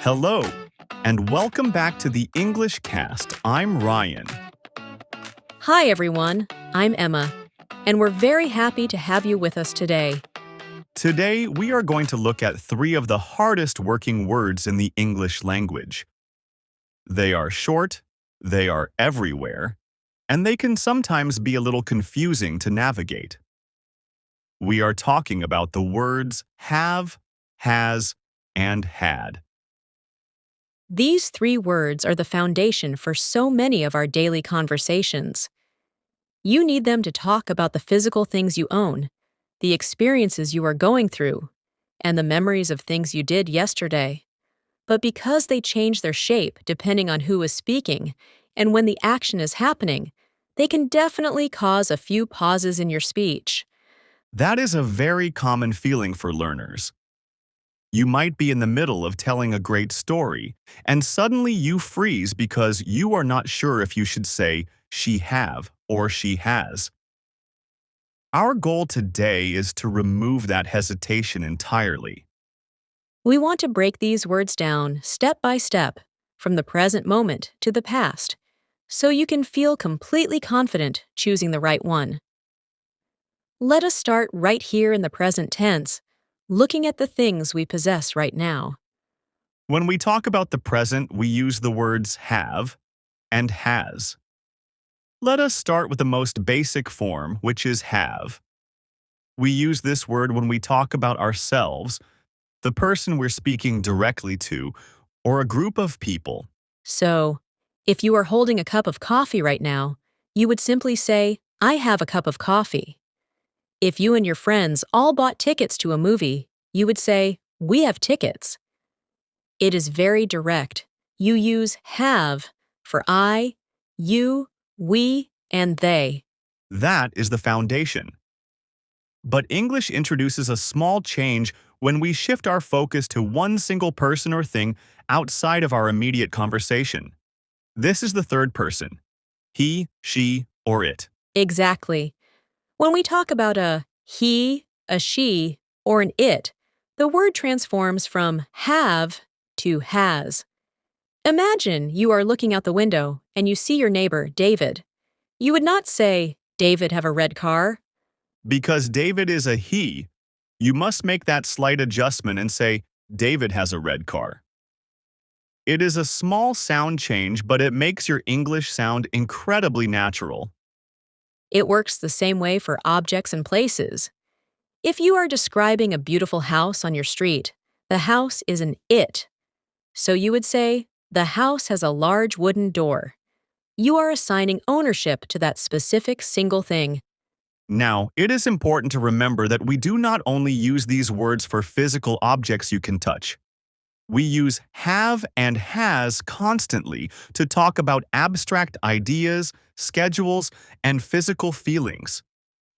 Hello, and welcome back to the English Cast. I'm Ryan. Hi, everyone. I'm Emma, and we're very happy to have you with us today. Today, we are going to look at three of the hardest working words in the English language. They are short, they are everywhere, and they can sometimes be a little confusing to navigate. We are talking about the words have, has, and had. These three words are the foundation for so many of our daily conversations. You need them to talk about the physical things you own, the experiences you are going through, and the memories of things you did yesterday. But because they change their shape depending on who is speaking and when the action is happening, they can definitely cause a few pauses in your speech. That is a very common feeling for learners. You might be in the middle of telling a great story, and suddenly you freeze because you are not sure if you should say she have or she has. Our goal today is to remove that hesitation entirely. We want to break these words down step by step, from the present moment to the past, so you can feel completely confident choosing the right one. Let us start right here in the present tense, looking at the things we possess right now. When we talk about the present, we use the words have and has. Let us start with the most basic form, which is have. We use this word when we talk about ourselves, the person we're speaking directly to, or a group of people. So, if you are holding a cup of coffee right now, you would simply say, I have a cup of coffee. If you and your friends all bought tickets to a movie, you would say, we have tickets. It is very direct. You use have for I, you, we, and they. That is the foundation. But English introduces a small change when we shift our focus to one single person or thing outside of our immediate conversation. This is the third person: he, she, or it. Exactly. When we talk about a he, a she, or an it, the word transforms from have to has. Imagine you are looking out the window and you see your neighbor, David. You would not say, David have a red car. Because David is a he, you must make that slight adjustment and say, David has a red car. It is a small sound change, but it makes your English sound incredibly natural. It works the same way for objects and places. If you are describing a beautiful house on your street, the house is an it. So you would say, the house has a large wooden door. You are assigning ownership to that specific single thing. Now, it is important to remember that we do not only use these words for physical objects you can touch. We use have and has constantly to talk about abstract ideas, schedules, and physical feelings.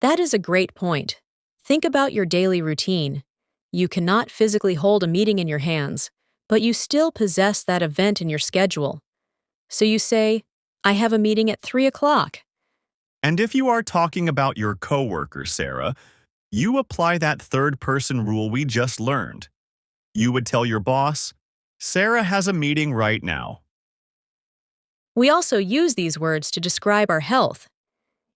That is a great point. Think about your daily routine. You cannot physically hold a meeting in your hands, but you still possess that event in your schedule. So you say, I have a meeting at 3 o'clock. And if you are talking about your coworker, Sarah, you apply that third-person rule we just learned. You would tell your boss, Sarah has a meeting right now. We also use these words to describe our health.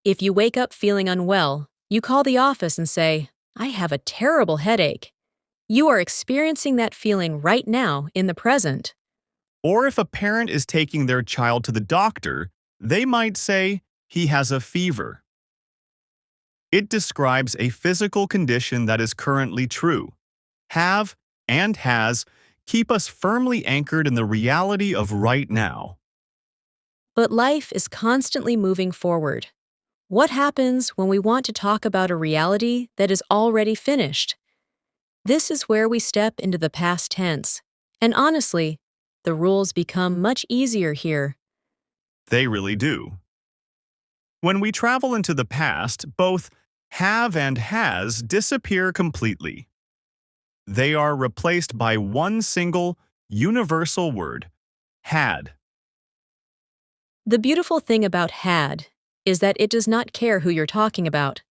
If you wake up feeling unwell, you call the office and say, I have a terrible headache. You are experiencing that feeling right now in the present. Or if a parent is taking their child to the doctor, they might say, he has a fever. It describes a physical condition that is currently true. Have and has keep us firmly anchored in the reality of right now. But life is constantly moving forward. What happens when we want to talk about a reality that is already finished? This is where we step into the past tense. And honestly, the rules become much easier here. They really do. When we travel into the past, both have and has disappear completely. They are replaced by one single, universal word: had. The beautiful thing about had is that it does not care who you're talking about.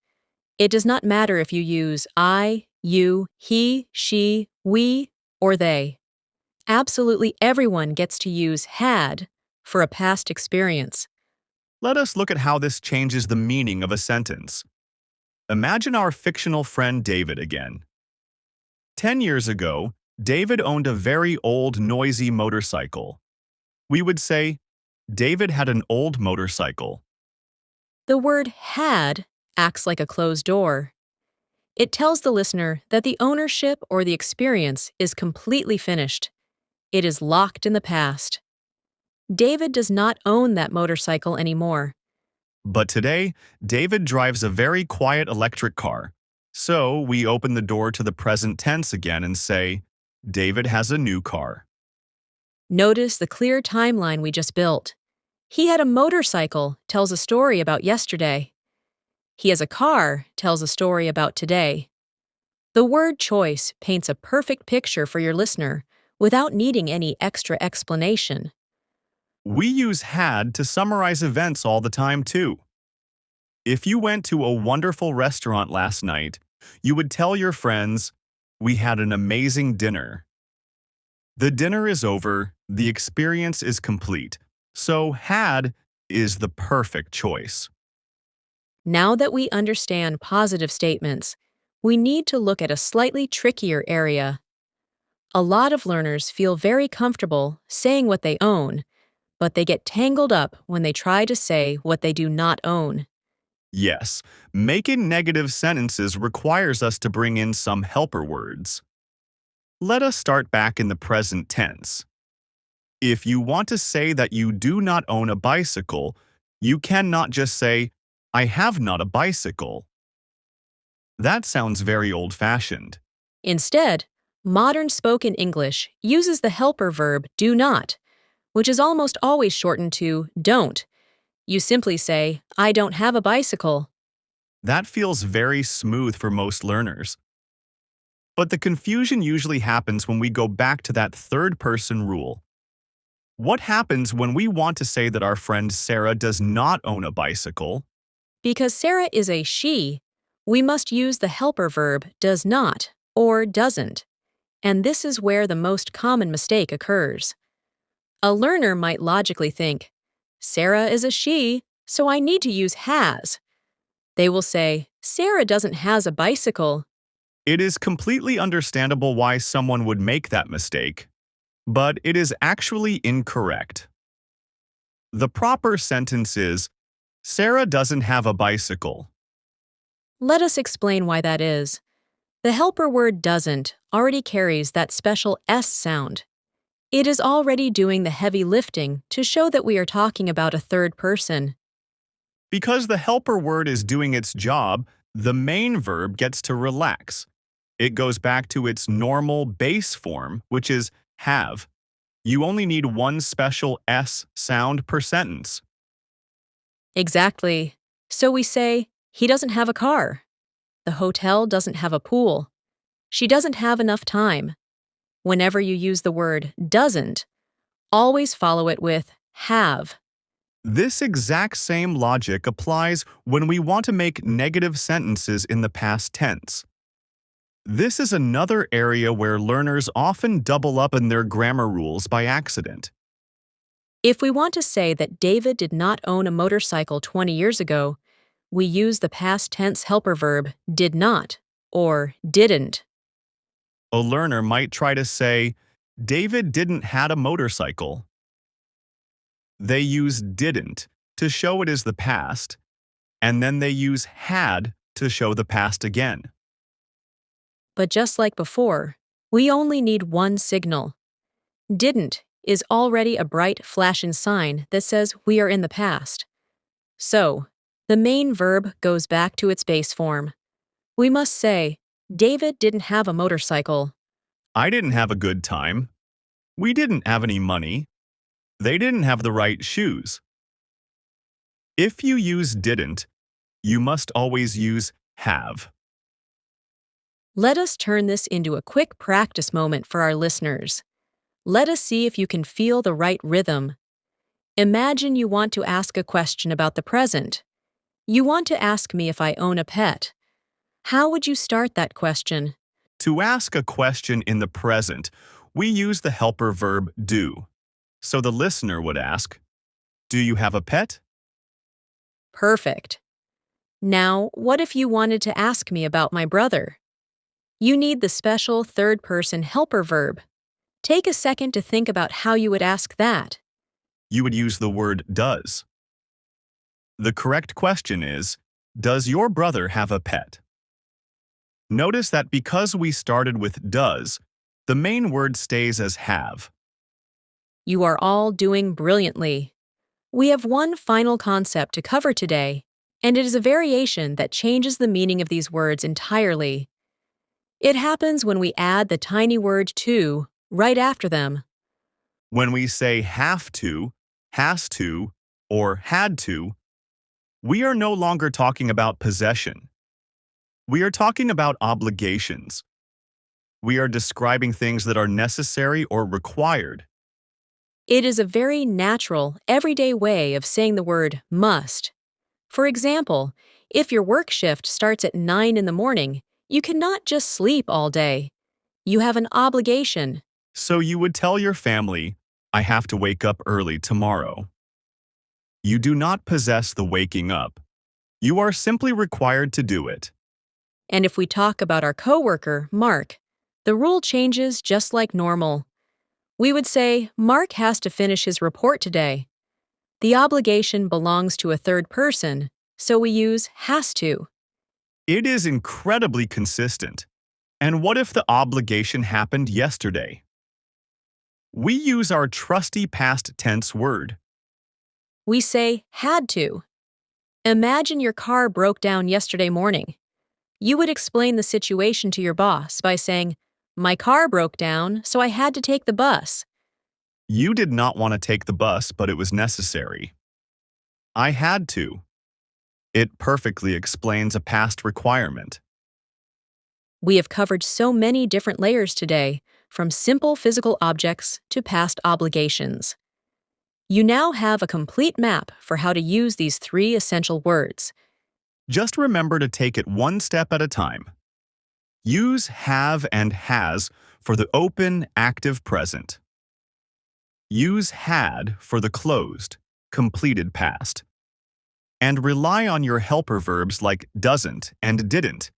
It does not matter if you use I, you, he, she, we, or they. Absolutely everyone gets to use had for a past experience. Let us look at how this changes the meaning of a sentence. Imagine our fictional friend David again. 10 years ago, David owned a very old, noisy motorcycle. We would say, David had an old motorcycle. The word had acts like a closed door. It tells the listener that the ownership or the experience is completely finished. It is locked in the past. David does not own that motorcycle anymore. But today, David drives a very quiet electric car. So we open the door to the present tense again and say, David has a new car. Notice the clear timeline we just built. He had a motorcycle tells a story about yesterday. He has a car tells a story about today. The word choice paints a perfect picture for your listener without needing any extra explanation. We use had to summarize events all the time too. If you went to a wonderful restaurant last night, you would tell your friends, we had an amazing dinner. The dinner is over, the experience is complete, so had is the perfect choice. Now that we understand positive statements, we need to look at a slightly trickier area. A lot of learners feel very comfortable saying what they own, but they get tangled up when they try to say what they do not own. Yes, making negative sentences requires us to bring in some helper words. Let us start back in the present tense. If you want to say that you do not own a bicycle, you cannot just say, I have not a bicycle. That sounds very old-fashioned. Instead, modern spoken English uses the helper verb do not, which is almost always shortened to don't. You simply say, I don't have a bicycle. That feels very smooth for most learners. But the confusion usually happens when we go back to that third-person rule. What happens when we want to say that our friend Sarah does not own a bicycle? Because Sarah is a she, we must use the helper verb does not or doesn't, and this is where the most common mistake occurs. A learner might logically think, Sarah is a she, so I need to use has. They will say, Sarah doesn't has a bicycle. It is completely understandable why someone would make that mistake, but it is actually incorrect. The proper sentence is, Sarah doesn't have a bicycle. Let us explain why that is. The helper word doesn't already carries that special S sound. It is already doing the heavy lifting to show that we are talking about a third person. Because the helper word is doing its job, the main verb gets to relax. It goes back to its normal base form, which is have. You only need one special S sound per sentence. Exactly. So we say, he doesn't have a car. The hotel doesn't have a pool. She doesn't have enough time. Whenever you use the word doesn't, always follow it with have. This exact same logic applies when we want to make negative sentences in the past tense. This is another area where learners often double up in their grammar rules by accident. If we want to say that David did not own a motorcycle 20 years ago, we use the past tense helper verb did not or didn't. A learner might try to say, David didn't had a motorcycle. They use didn't to show it is the past, and then they use had to show the past again. But just like before, we only need one signal. Didn't is already a bright flashing sign that says we are in the past. So, the main verb goes back to its base form. We must say, David didn't have a motorcycle. I didn't have a good time. We didn't have any money. They didn't have the right shoes. If you use didn't, you must always use have. Let us turn this into a quick practice moment for our listeners. Let us see if you can feel the right rhythm. Imagine you want to ask a question about the present. You want to ask me if I own a pet. How would you start that question? To ask a question in the present, we use the helper verb do. So the listener would ask, "Do you have a pet?" Perfect. Now, what if you wanted to ask me about my brother? You need the special third person helper verb. Take a second to think about how you would ask that. You would use the word does. The correct question is, does your brother have a pet? Notice that because we started with does, the main word stays as have. You are all doing brilliantly. We have one final concept to cover today, and it is a variation that changes the meaning of these words entirely. It happens when we add the tiny word to right after them. When we say have to, has to, or had to, we are no longer talking about possession. We are talking about obligations. We are describing things that are necessary or required. It is a very natural, everyday way of saying the word must. For example, if your work shift starts at 9 in the morning, you cannot just sleep all day. You have an obligation. So you would tell your family, "I have to wake up early tomorrow." You do not possess the waking up. You are simply required to do it. And if we talk about our coworker, Mark, the rule changes just like normal. We would say, Mark has to finish his report today. The obligation belongs to a third person, so we use has to. It is incredibly consistent. And what if the obligation happened yesterday? We use our trusty past tense word. We say had to. Imagine your car broke down yesterday morning. You would explain the situation to your boss by saying, my car broke down, so I had to take the bus. You did not want to take the bus, but it was necessary. I had to. It perfectly explains a past requirement. We have covered so many different layers today, from simple physical objects to past obligations. You now have a complete map for how to use these three essential words. Just remember to take it one step at a time. Use have and has for the open, active present. Use had for the closed, completed past. And rely on your helper verbs like doesn't and didn't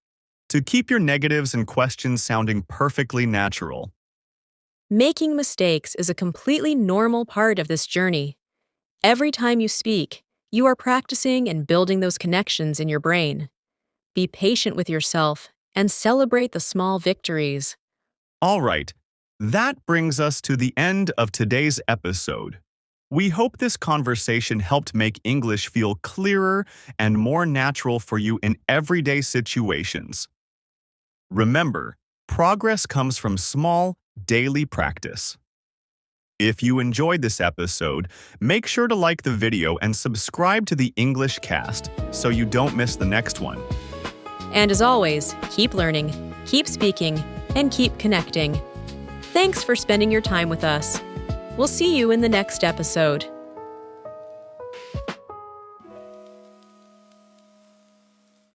to keep your negatives and questions sounding perfectly natural. Making mistakes is a completely normal part of this journey. Every time you speak, you are practicing and building those connections in your brain. Be patient with yourself and celebrate the small victories. All right, that brings us to the end of today's episode. We hope this conversation helped make English feel clearer and more natural for you in everyday situations. Remember, progress comes from small, daily practice. If you enjoyed this episode, make sure to like the video and subscribe to the English Cast so you don't miss the next one. And as always, keep learning, keep speaking, and keep connecting. Thanks for spending your time with us. We'll see you in the next episode.